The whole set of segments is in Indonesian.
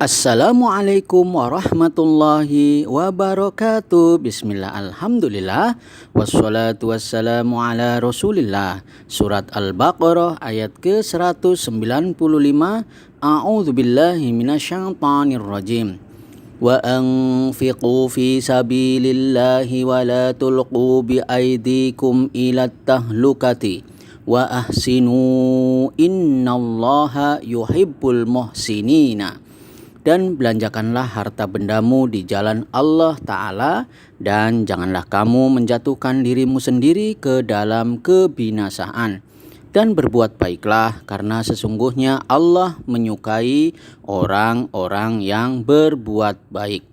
Assalamualaikum warahmatullahi wabarakatuh. Bismillah, alhamdulillah, wassalatu wassalamu ala rasulillah. Surat Al-Baqarah ayat ke-195. A'udzubillahi minasyaitonir rajim. Wa anfiqu fi sabilillahi wa la tulqu bi aydikum ila tahlukati wa ahsinu innallaha yuhibbul muhsinina. Dan belanjakanlah harta bendamu di jalan Allah Ta'ala, dan janganlah kamu menjatuhkan dirimu sendiri ke dalam kebinasaan. Dan berbuat baiklah, karena sesungguhnya Allah menyukai orang-orang yang berbuat baik.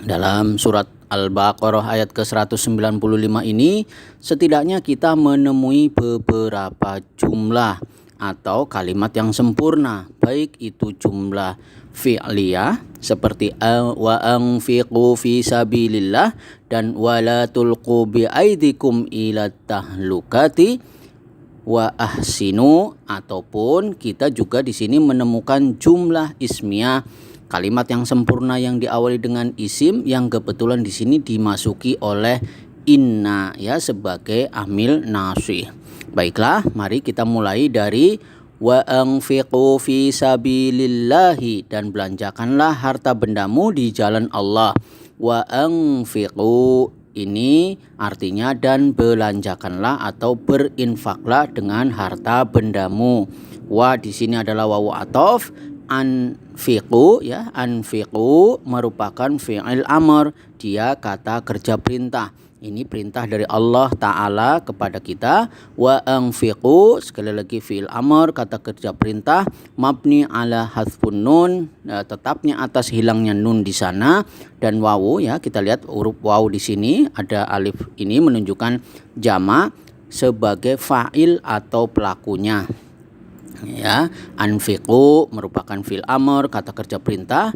Dalam surat Al-Baqarah ayat ke-195 ini, setidaknya kita menemui beberapa jumlah atau kalimat yang sempurna, baik itu jumlah fi'liyah seperti wa anfiqu fi sabilillah dan wala tulqu bi aidikum ila tahlukati wa ahsinu, ataupun kita juga di sini menemukan jumlah ismiyah, kalimat yang sempurna yang diawali dengan isim yang kebetulan di sini dimasuki oleh inna ya sebagai amil nasih. Baiklah, mari kita mulai dari wa anfiqu fi sabilillahi, dan belanjakanlah harta bendamu di jalan Allah. Wa anfiqu ini artinya dan belanjakanlah atau berinfaklah dengan harta bendamu. Wa di sini adalah wawu ataf, anfiqu ya, anfiqu merupakan fi'il amr, dia kata kerja perintah. Ini perintah dari Allah Ta'ala kepada kita. Wa anfiqu, sekali lagi fi'il amr, kata kerja perintah, mabni ala hadfun nun, tetapnya atas hilangnya nun di sana, dan wawu ya, kita lihat huruf wawu di sini ada alif, ini menunjukkan jama sebagai fa'il atau pelakunya. Ya, anfiqu merupakan fi'il amr, kata kerja perintah.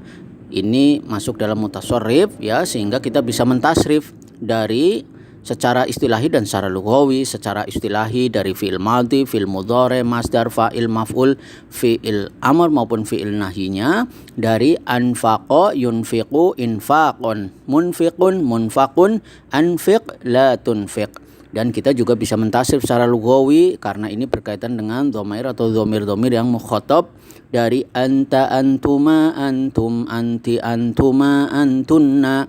Ini masuk dalam mutasharrif ya, sehingga kita bisa mentasrif dari secara istilahi dan secara lughawi. Secara istilahi dari fi'il madhi, fi'il mudhari, masdar, fa'il, maf'ul, fi'il amr maupun fi'il nahyinya dari anfaqa, yunfiqu, infaqun, munfiqun, munfaqun, anfiq, la tunfiq. Dan kita juga bisa mentasrif secara lughawi karena ini berkaitan dengan dhomair atau dhamir-dhamir yang mukhatab dari anta, antuma, antum, anti, antuma, antunna.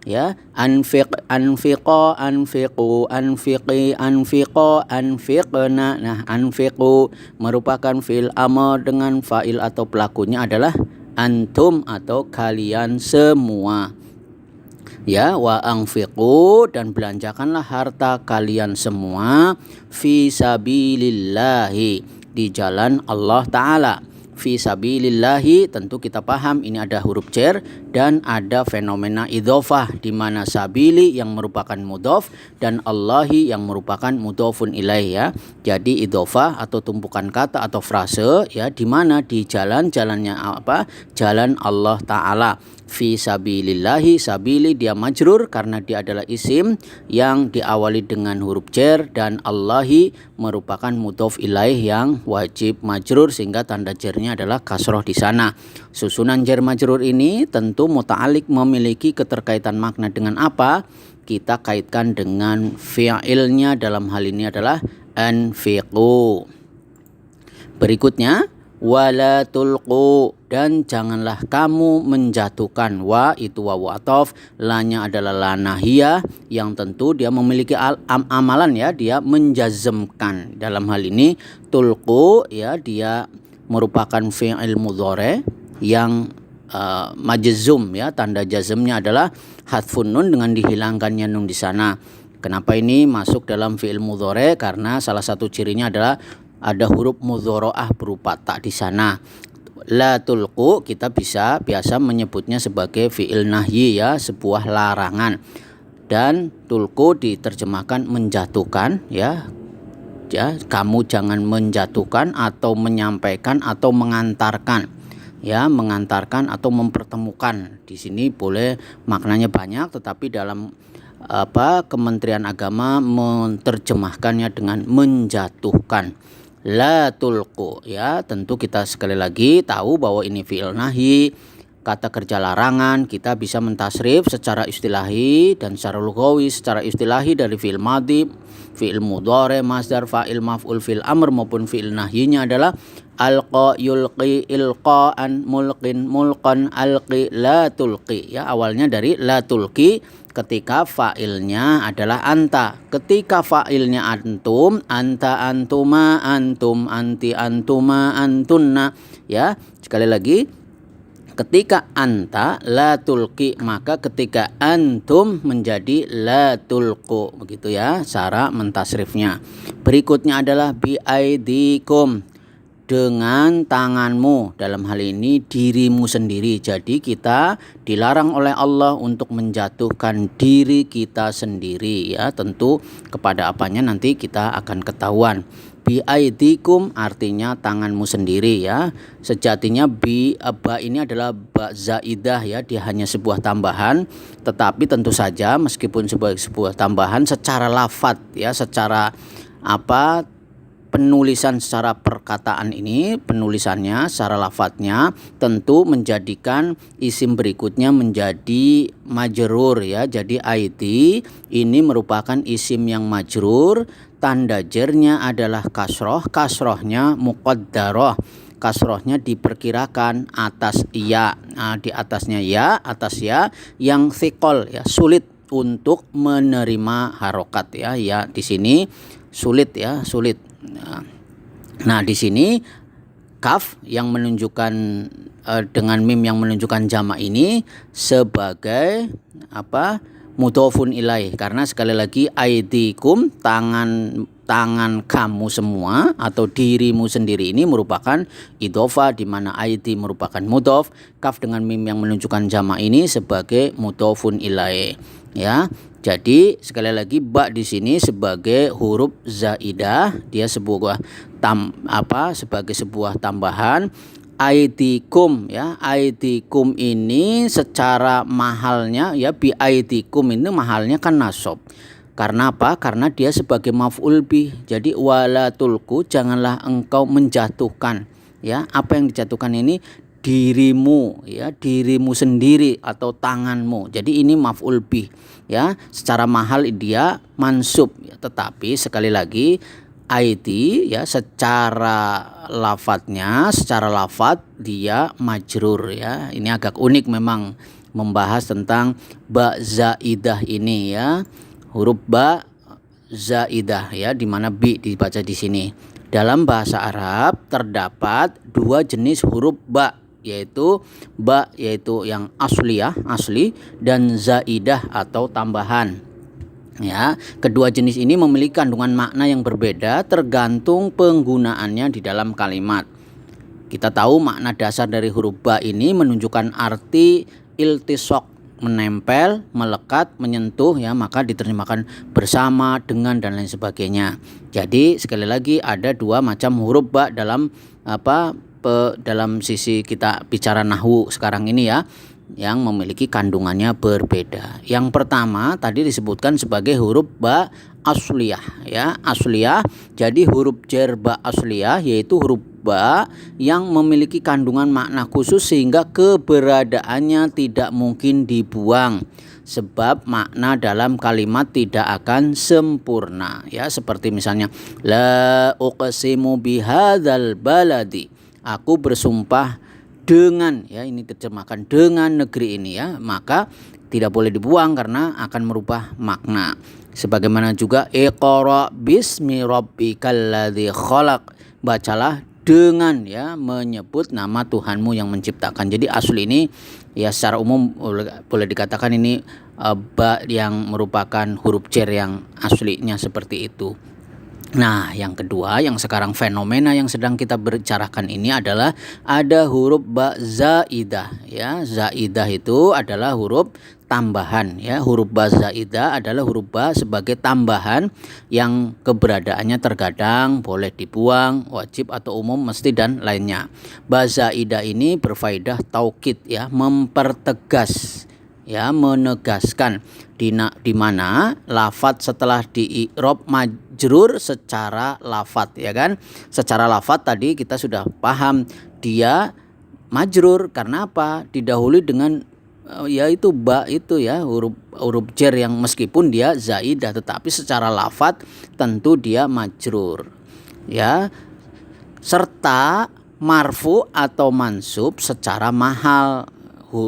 Ya, anfiq, anfiqa, anfiqu, anfiqi, anfiqa, anfiqna. Nah, anfiqu merupakan fi'il amr dengan fa'il atau pelakunya adalah antum atau kalian semua. Ya, wa anfiqu, dan belanjakanlah harta kalian semua fi sabilillahi, di jalan Allah Ta'ala. Fi sabilillahi tentu kita paham ini ada huruf jar dan ada fenomena idhofah, di mana sabili yang merupakan mudhof dan Allahi yang merupakan mudhofun ilaih ya. Jadi idhofah atau tumpukan kata atau frase ya, di mana di jalan-jalannya apa? Jalan Allah Ta'ala. Fi sabilillahi, sabili dia majrur karena dia adalah isim yang diawali dengan huruf jar, dan Allahi merupakan mudhof ilaih yang wajib majrur sehingga tanda jarnya adalah kasroh di sana. Susunan jar majrur ini tentu muta'alliq memiliki keterkaitan makna dengan apa? Kita kaitkan dengan fi'ilnya, dalam hal ini adalah anfiqu. Berikutnya wala tulqu, dan janganlah kamu menjatuhkan. Wa itu wawu ataf, lanya adalah la nahiyah yang tentu dia memiliki amalan ya, dia menjazmkan. Dalam hal ini tulqu ya, dia merupakan fi'il mudhari yang majzum ya, tanda jazmnya adalah hadfun nun dengan dihilangkannya nun di sana. Kenapa ini masuk dalam fi'il mudhari? Karena salah satu cirinya adalah ada huruf mudhoro'ah berupa tak di sana. La tulqu kita biasa menyebutnya sebagai fi'il nahyi ya, sebuah larangan. Dan tulqu diterjemahkan menjatuhkan ya. Ya, kamu jangan menjatuhkan atau menyampaikan atau mengantarkan. Ya, mengantarkan atau mempertemukan. Di sini boleh maknanya banyak, tetapi dalam Kementerian Agama menerjemahkannya dengan menjatuhkan. la tulqu ya. Tentu kita sekali lagi tahu bahwa ini fi'il nahi, kata kerja larangan. Kita bisa mentasrif secara istilahi dan secara lughawi. Secara istilahi dari fi'il madhi, fi'il mudhari, masdar, fa'il, maf'ul, fi'il amr maupun fi'il nahyinya adalah alqa, yulqi, ilqaan, mulqin, mulqan, alqi, la tulqi ya. Awalnya dari la tulqi ketika fa'ilnya adalah anta. Ketika fa'ilnya antum, anta, antuma, antum, anti, antuma, antunna ya. Sekali lagi, ketika anta la tulqi, maka ketika antum menjadi la tulqu, begitu ya cara mentasrifnya. Berikutnya adalah biaidikum, dengan tanganmu, dalam hal ini dirimu sendiri. Jadi kita dilarang oleh Allah untuk menjatuhkan diri kita sendiri ya. Tentu kepada apanya nanti kita akan ketahuan. Biaidikum artinya tanganmu sendiri ya. Sejatinya ba ini adalah ba zaidah ya, dia hanya sebuah tambahan, tetapi tentu saja meskipun sebuah tambahan secara lafadz ya, secara penulisan secara perkataan ini, penulisannya secara lafadznya tentu menjadikan isim berikutnya menjadi majrur ya. Jadi IT ini merupakan isim yang majrur, tanda jernya adalah kasroh, kasrohnya muqaddarah, kasrohnya diperkirakan atas ya. Nah, di atasnya ya, atas ya yang thiqol ya, sulit untuk menerima harokat ya. Ya di sini sulit ya, sulit. Nah, di sini kaf yang menunjukkan dengan mim yang menunjukkan jamak ini sebagai mudhofun ilaih, karena sekali lagi aidikum, tangan kamu semua atau dirimu sendiri ini merupakan idhofah, di mana aidi merupakan mudhof, kaf dengan mim yang menunjukkan jamak ini sebagai mudhofun ilaih ya. Jadi sekali lagi ba di sini sebagai huruf zaidah, dia sebagai sebuah tambahan. Aidikum ya, aidikum ini secara mahalnya ya, bi aidikum ini mahalnya kan nasab. Karena apa? Karena dia sebagai maf'ul bih. Jadi wala tulku, janganlah engkau menjatuhkan ya. Apa yang dijatuhkan ini? Dirimu ya, dirimu sendiri atau tanganmu. Jadi ini maf'ul bih ya, secara mahal dia mansub ya, tetapi sekali lagi IT ya secara lafadznya, secara lafadz dia majrur ya. Ini agak unik memang membahas tentang ba zaidah ini ya, huruf ba zaidah ya, di mana bi dibaca di sini. Dalam bahasa Arab terdapat dua jenis huruf ba, yaitu ba yaitu yang asliyah, asli, dan zaidah atau tambahan. Ya, kedua jenis ini memiliki kandungan makna yang berbeda tergantung penggunaannya di dalam kalimat. Kita tahu makna dasar dari huruf ba ini menunjukkan arti iltisaq, menempel, melekat, menyentuh ya, maka diterjemahkan bersama, dengan, dan lain sebagainya. Jadi sekali lagi ada dua macam huruf ba dalam dalam sisi kita bicara nahwu sekarang ini ya, yang memiliki kandungannya berbeda. Yang pertama tadi disebutkan sebagai huruf ba asliyah ya, asliyah. Jadi huruf jar ba asliyah yaitu huruf ba yang memiliki kandungan makna khusus sehingga keberadaannya tidak mungkin dibuang, sebab makna dalam kalimat tidak akan sempurna ya. Seperti misalnya la uqsimu bihadzal baladi, aku bersumpah dengan ya, ini terjemahkan dengan negeri ini ya, maka tidak boleh dibuang karena akan merubah makna. Sebagaimana juga iqra bismi rabbikal ladzi khalaq, bacalah dengan ya menyebut nama Tuhanmu yang menciptakan. Jadi asli ini ya secara umum boleh dikatakan ini ba yang merupakan huruf jar yang aslinya seperti itu. Nah, yang kedua yang sekarang fenomena yang sedang kita bicarakan ini adalah ada huruf ba zaidah ya. Zaidah itu adalah huruf tambahan ya. Huruf ba zaidah adalah huruf ba sebagai tambahan yang keberadaannya terkadang boleh dibuang, wajib atau umum, mesti, dan lainnya. Ba zaidah ini berfaedah taukid ya, mempertegas ya, menegaskan di mana lafadz setelah di i'rab majrur secara lafadz, ya kan? Secara lafadz tadi kita sudah paham dia majrur karena apa? Didahului dengan yaitu ba itu ya, huruf jar yang meskipun dia zaidah tetapi secara lafadz tentu dia majrur, ya. Serta marfu atau mansub secara mahal,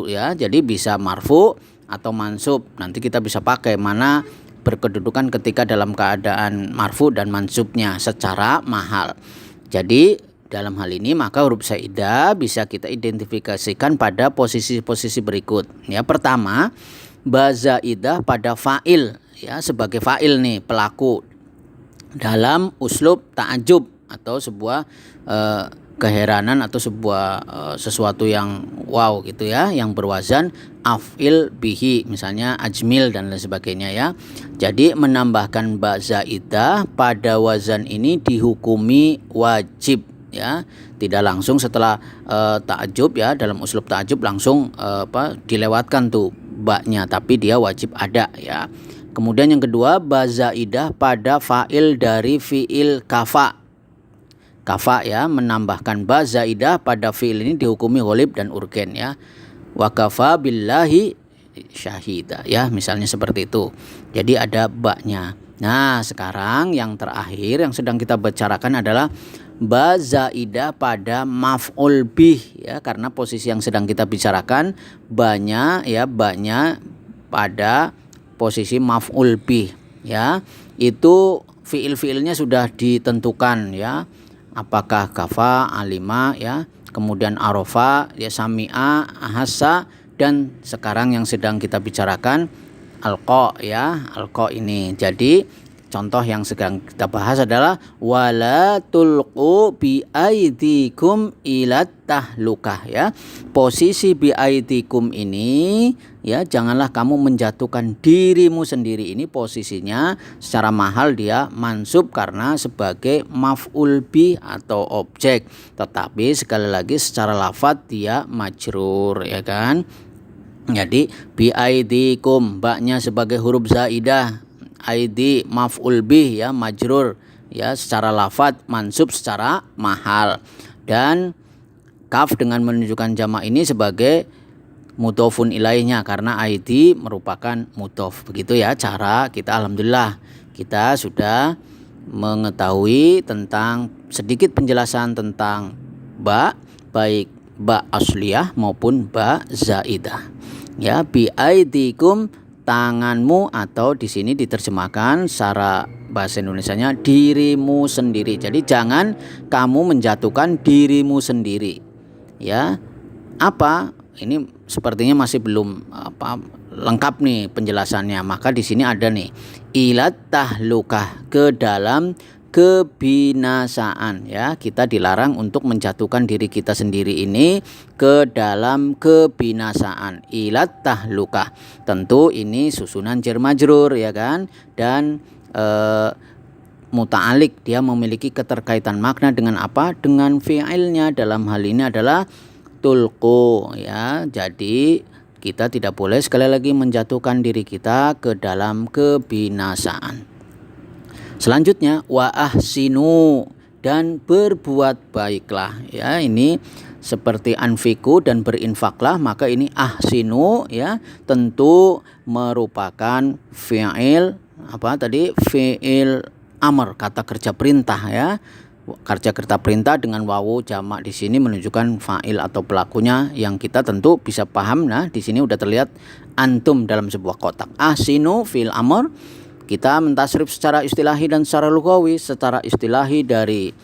ya. Jadi bisa marfu atau mansub. Nanti kita bisa pakai mana berkedudukan ketika dalam keadaan marfu dan mansubnya secara mahal. Jadi dalam hal ini maka huruf zaidah bisa kita identifikasikan pada posisi-posisi berikut. Ya, pertama, ba zaidah pada fa'il, ya, sebagai fa'il nih, pelaku dalam uslub ta'ajub atau sebuah keheranan atau sebuah sesuatu yang wow gitu ya, yang berwazan af'il bihi, misalnya ajmil dan lain sebagainya, ya. Jadi menambahkan ba zaidah pada wazan ini dihukumi wajib, ya. Tidak langsung setelah ta'ajub, ya, dalam uslub ta'ajub langsung dilewatkan tuh ba-nya, tapi dia wajib ada, ya. Kemudian yang kedua, ba zaidah pada fa'il dari fi'il kafa. Kafa, ya, menambahkan ba zaidah pada fi'il ini dihukumi ghalib dan urgen, ya. Wa kafa billahi syahida, ya, misalnya seperti itu. Jadi ada ba-nya. Nah, sekarang yang terakhir yang sedang kita bicarakan adalah ba zaidah pada maf'ul bih, ya, karena posisi yang sedang kita bicarakan banyak, ya, banyak pada posisi maf'ul bih, ya. Itu fiil-fiilnya sudah ditentukan, ya. Apakah kafa, alima, ya, kemudian arofa, ya, sami'a, ahassa, dan sekarang yang sedang kita bicarakan alqa, ya, alqa ini. Jadi contoh yang sedang kita bahas adalah wala tulqu bi aidikum ilat tahlukah, ya. Posisi bi aidikum ini, ya, janganlah kamu menjatuhkan dirimu sendiri, ini posisinya secara mahal dia mansub karena sebagai maf'ul bi atau objek, tetapi sekali lagi secara lafadz dia majrur, ya kan. Jadi bi aidikum, ba-nya sebagai huruf zaidah, aidi maf'ul bih, ya, majrur, ya, secara lafadz mansub secara mahal, dan kaf dengan menunjukkan jamak ini sebagai mudhofun ilaihnya karena aidi merupakan mudhof. Begitu, ya, cara kita. Alhamdulillah kita sudah mengetahui tentang sedikit penjelasan tentang ba, baik ba asliyah maupun ba zaidah, ya. Bi aidikum, tanganmu, atau di sini diterjemahkan secara bahasa Indonesianya dirimu sendiri. Jadi jangan kamu menjatuhkan dirimu sendiri, ya. Apa? Ini sepertinya masih belum lengkap nih penjelasannya. Maka di sini ada nih ilat tahlukah, ke dalam kebinasaan, ya. Kita dilarang untuk menjatuhkan diri kita sendiri ini ke dalam kebinasaan. Ilat tahlukah, tentu ini susunan jar majrur, ya kan, dan muta'alik, dia memiliki keterkaitan makna dengan apa? Dengan fi'ilnya, dalam hal ini adalah tulqu, ya. Jadi kita tidak boleh sekali lagi menjatuhkan diri kita ke dalam kebinasaan. Selanjutnya wa ahsinu, dan berbuat baiklah, ya. Ini seperti anfiku dan berinfaklah, maka ini ahsinu, ya, tentu merupakan fi'il fi'il amr, kata kerja perintah, ya. Kerja perintah dengan wawu jamak di sini menunjukkan fa'il atau pelakunya yang kita tentu bisa paham. Nah, di sini udah terlihat antum dalam sebuah kotak. Ahsinu fi'il amr, kita mentasrif secara istilahi dan secara lughawi. Secara istilahi dari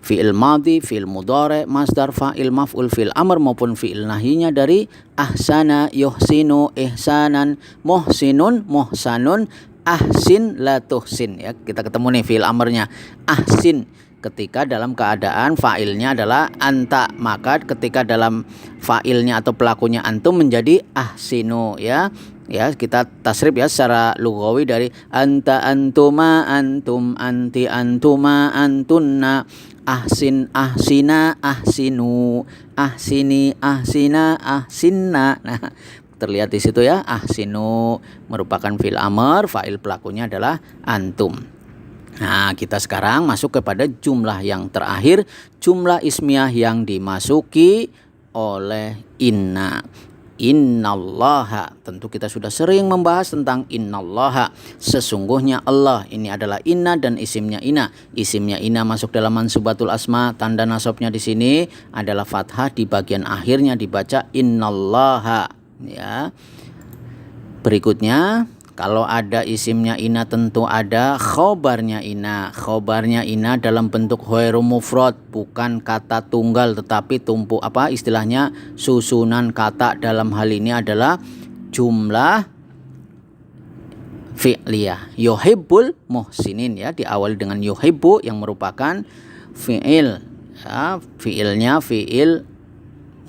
fi'il madhi, fi'il mudhari, masdar, fa'il, maf'ul, fi'il amr maupun fi'il nahinya dari ahsana, yuhsinu, ihsanan, muhsinun, muhsanun, ahsin, la tuhsin, ya. Kita ketemu nih fi'il amrnya ahsin ketika dalam keadaan fa'ilnya adalah anta, maka ketika dalam fa'ilnya atau pelakunya antum menjadi ahsinu, ya. Ya, kita tasrif, ya, secara lughawi dari anta, antuma, antum, anti, antuma, antunna, ahsin, ahsina, ahsinu, ahsini, ahsina, ahsinna. Nah, terlihat di situ ya. Ahsinu merupakan fi'il amr, fa'il pelakunya adalah antum. Nah, kita sekarang masuk kepada jumlah yang terakhir, jumlah ismiyah yang dimasuki oleh inna. Innallaha, tentu kita sudah sering membahas tentang innallaha, sesungguhnya Allah. Ini adalah inna dan isimnya inna. Isimnya inna masuk dalam mansubatul asma, tanda nasabnya di sini adalah fathah, di bagian akhirnya dibaca innallaha ya. Berikutnya, kalau ada isimnya ina tentu ada khobarnya ina. Khobarnya ina dalam bentuk ghairu mufrad, bukan kata tunggal tetapi tumpu istilahnya susunan kata. Dalam hal ini adalah jumlah fi'liyah. Yuhibbul muhsinin ya, diawali dengan yuhibbu yang merupakan fi'il ya, fi'ilnya fi'il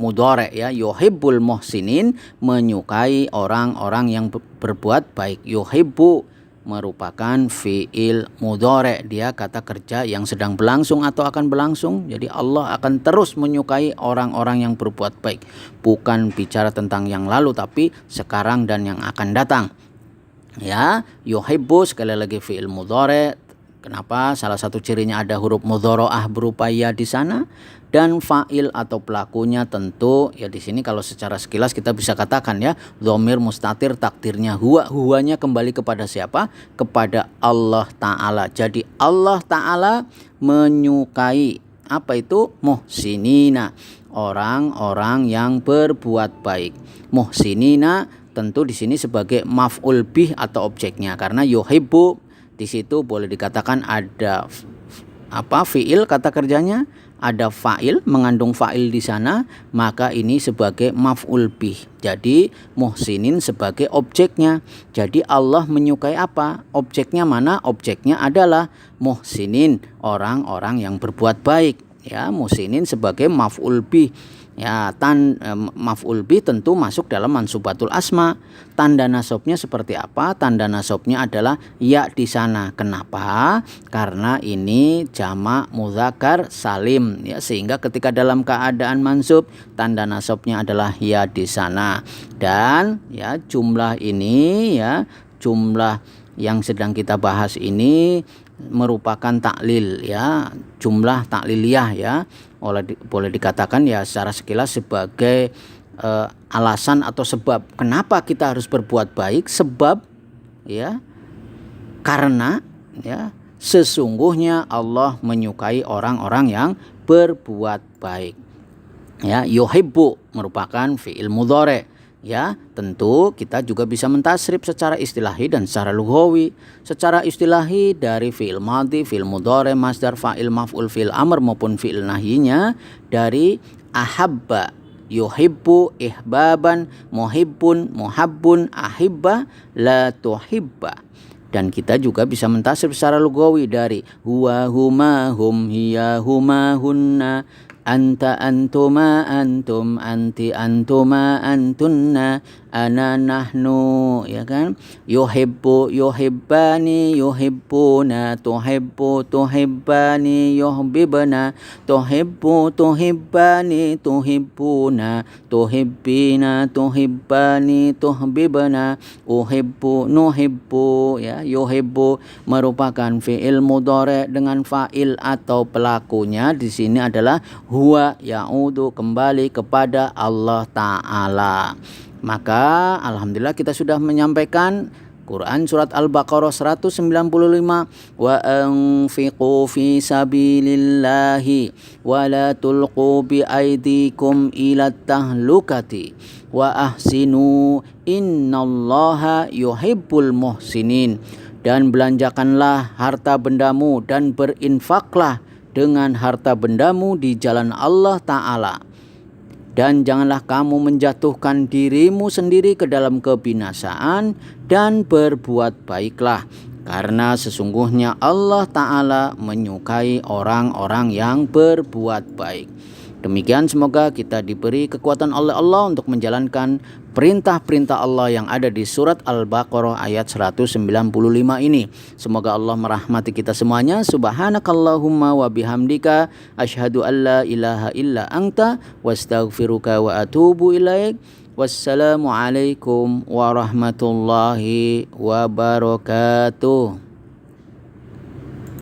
mudhari ya. Yuhibbul muhsinin, menyukai orang-orang yang berbuat baik. Yuhibbu merupakan fi'il mudhari, dia kata kerja yang sedang berlangsung atau akan berlangsung. Jadi Allah akan terus menyukai orang-orang yang berbuat baik, bukan bicara tentang yang lalu tapi sekarang dan yang akan datang ya. Yuhibbu sekali lagi fi'il mudhari. Kenapa? Salah satu cirinya ada huruf mudharaah berupa ya di sana, dan fa'il atau pelakunya tentu ya di sini kalau secara sekilas kita bisa katakan ya dhamir mustatir, takdirnya huwa. Huwanya kembali kepada siapa? Kepada Allah Ta'ala. Jadi Allah Ta'ala menyukai apa itu? Muhsinina, orang-orang yang berbuat baik. Muhsinina tentu di sini sebagai maf'ul bih atau objeknya, karena yuhibbu di situ boleh dikatakan ada fi'il kata kerjanya, ada fa'il mengandung fa'il di sana, maka ini sebagai maf'ul bih. Jadi muhsinin sebagai objeknya. Jadi Allah menyukai apa? Objeknya mana? Objeknya adalah muhsinin, orang-orang yang berbuat baik ya. Muhsinin sebagai maf'ul bih ya. Maf'ul bih tentu masuk dalam mansubatul asma. Tanda nasabnya seperti apa? Tanda nasabnya adalah ya di sana. Kenapa? Karena ini jamak muzakkar salim ya, sehingga ketika dalam keadaan mansub tanda nasabnya adalah ya di sana. Dan ya jumlah ini ya, jumlah yang sedang kita bahas ini merupakan taklil ya, jumlah takliliyah ya. Boleh dikatakan ya secara sekilas sebagai alasan atau sebab kenapa kita harus berbuat baik. Sebab ya, karena ya sesungguhnya Allah menyukai orang-orang yang berbuat baik ya. Yuhibbu merupakan fi'il mudhari ya. Tentu kita juga bisa mentasrif secara istilahi dan secara lughawi. Secara istilahi dari fi'il madhi, fi'il mudhari, masdar, fa'il, maf'ul, fi'il amr maupun fi'il nahyinya dari ahabba, yuhibbu, ihbaban, muhibbun, muhabbun, ahibba, la tuhibba. Dan kita juga bisa mentasrif secara lughawi dari huwa, huma, hum, hiya, huma, hunna, anta, antuma, antum, anti, antuma, antunna, ana, nahnu ya kan. Yuhibbu, yuhibbani, yuhibbuna, tuhibbu, tuhibbani, yuhibbuna, tuhibbu, tuhibbani, tuhibbuna, tuhibbina, tuhibbani, tuhibna, uhibbu, nuhibbu ya. Yuhibbu merupakan fi'il mudhari dengan fa'il atau pelakunya di sini adalah huwa, ya'udu, kembali kepada Allah Ta'ala. Maka alhamdulillah kita sudah menyampaikan Quran surat Al-Baqarah 195, wa anfiqu fi sabilillahi wa la tulqu bi aidikum ila tahlukati wa ahsinu innallaha yuhibbul muhsinin. Dan belanjakanlah harta bendamu dan berinfaklah dengan harta bendamu di jalan Allah Ta'ala. Dan janganlah kamu menjatuhkan dirimu sendiri ke dalam kebinasaan, dan berbuat baiklah, karena sesungguhnya Allah Ta'ala menyukai orang-orang yang berbuat baik. Demikian, semoga kita diberi kekuatan oleh Allah untuk menjalankan perintah-perintah Allah yang ada di surat Al-Baqarah ayat 195 ini. Semoga Allah merahmati kita semuanya. Subhanakallahumma wa bihamdika asyhadu an la ilaha illa anta wastaghfiruka wa atubu ilaik. Wassalamualaikum warahmatullahi wabarakatuh.